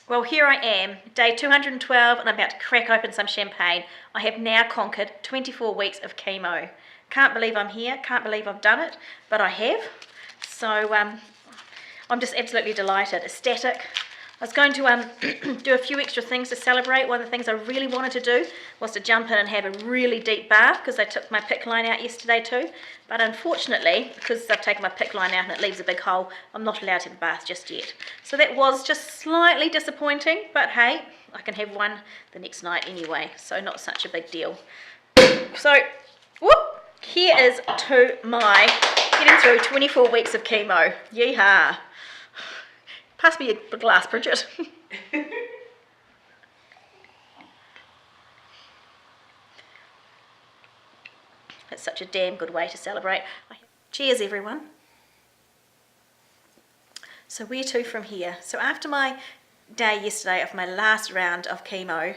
Well, here I am, day 212, and I'm about to crack open some champagne. I have now conquered 24 weeks of chemo. Can't believe I'm here, can't believe I've done it, but I have. So I'm just absolutely delighted, ecstatic. I was going to do a few extra things to celebrate. One of the things I really wanted to do was to jump in and have a really deep bath, because I took my PICC line out yesterday too. But unfortunately, because I've taken my PICC line out and it leaves a big hole, I'm not allowed to have a bath just yet. So that was just slightly disappointing, but hey, I can have one the next night anyway, so not such a big deal. So, whoop, here is to my getting through 24 weeks of chemo. Yeehaw. Pass me a glass, Bridget. It's such a damn good way to celebrate. Cheers, everyone. So where to from here? So after my day yesterday of my last round of chemo,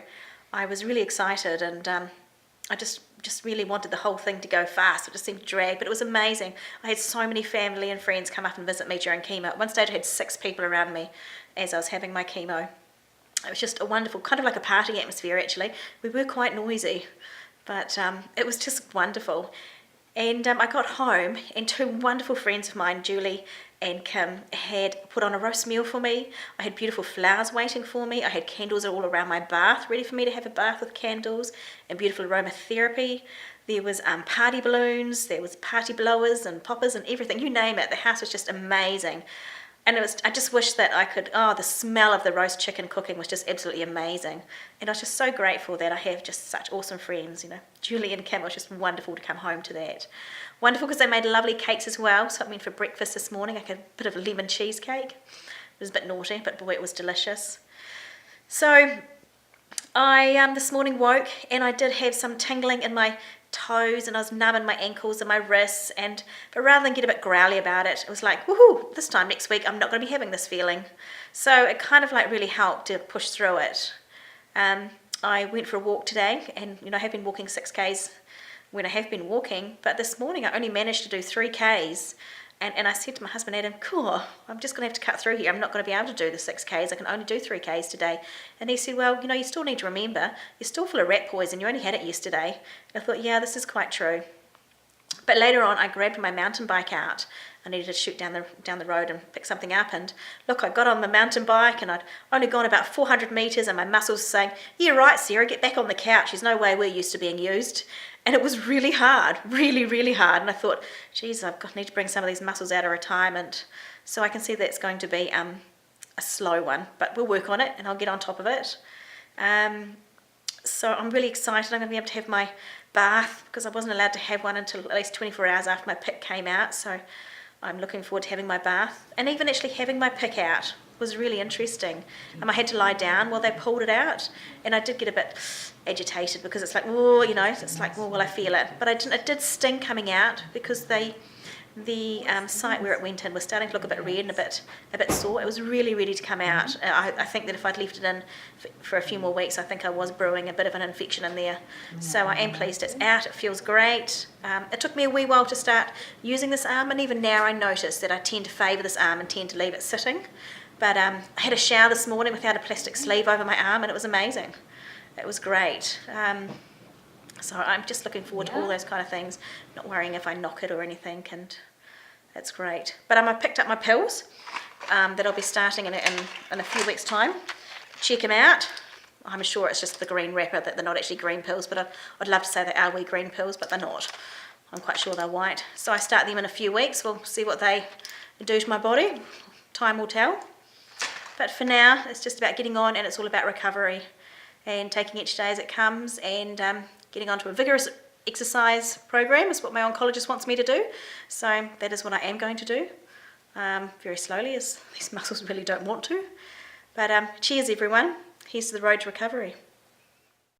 I was really excited, and I just really wanted the whole thing to go fast. It just seemed to drag, but it was amazing. I had so many family and friends come up and visit me during chemo. At one stage I had 6 people around me as I was having my chemo. It was just a wonderful, kind of like a party atmosphere actually. We were quite noisy, but it was just wonderful. And I got home and 2 wonderful friends of mine, Julie and Kim, had put on a roast meal for me. I had beautiful flowers waiting for me. I had candles all around my bath, ready for me to have a bath with candles, and beautiful aromatherapy. There was party balloons, there was party blowers and poppers and everything, you name it. The house was just amazing. And I just wish that I could, the smell of the roast chicken cooking was just absolutely amazing. And I was just so grateful that I have just such awesome friends, you know. Julie and Kim, it was just wonderful to come home to that. Wonderful because they made lovely cakes as well. So I mean, for breakfast this morning, I had a bit of a lemon cheesecake. It was a bit naughty, but boy, it was delicious. So I this morning woke and I did have some tingling in my toes, and I was numb in my ankles and my wrists, but rather than get a bit growly about it, it was like, woohoo, this time next week I'm not going to be having this feeling. So it kind of like really helped to push through it. I went for a walk today, and you know, I have been walking 6Ks when I have been walking, but this morning I only managed to do 3Ks. And I said to my husband, Adam, cool, I'm just going to have to cut through here. I'm not going to be able to do the 6Ks. I can only do 3Ks today. And he said, well, you know, you still need to remember, you're still full of rat poison. You only had it yesterday. And I thought, yeah, this is quite true. But later on, I grabbed my mountain bike out. I needed to shoot down the road and pick something up. And look, I got on the mountain bike, and I'd only gone about 400 metres, and my muscles were saying, yeah, right, Sarah, get back on the couch. There's no way we're used to being used. And it was really hard, really, really hard. And I thought, geez, I need to bring some of these muscles out of retirement. So I can see that's going to be a slow one, but we'll work on it and I'll get on top of it. So I'm really excited. I'm going to be able to have my bath, because I wasn't allowed to have one until at least 24 hours after my PICC came out. So I'm looking forward to having my bath. And even actually having my PICC out was really interesting. I had to lie down while they pulled it out, and I did get a bit agitated because it's like, oh, you know, it's like, well, will I feel it? But I didn't. It did sting coming out, because the site where it went in was starting to look a bit red and a bit sore. It was really ready to come out. I think that if I'd left it in for a few more weeks, I think I was brewing a bit of an infection in there. So I am pleased it's out. It feels great. It took me a wee while to start using this arm, and even now I notice that I tend to favour this arm and tend to leave it sitting. But I had a shower this morning without a plastic sleeve over my arm, and it was amazing. It was great. So I'm just looking forward to all those kind of things, not worrying if I knock it or anything, and that's great. But I picked up my pills that I'll be starting in a few weeks' time. Check them out. I'm sure it's just the green wrapper, that they're not actually green pills, but I'd love to say they are wee green pills, but they're not. I'm quite sure they're white. So I start them in a few weeks. We'll see what they do to my body. Time will tell. But for now, it's just about getting on, and it's all about recovery and taking each day as it comes, and getting onto a vigorous exercise program is what my oncologist wants me to do. So that is what I am going to do, very slowly, as these muscles really don't want to. But cheers, everyone. Here's to the road to recovery.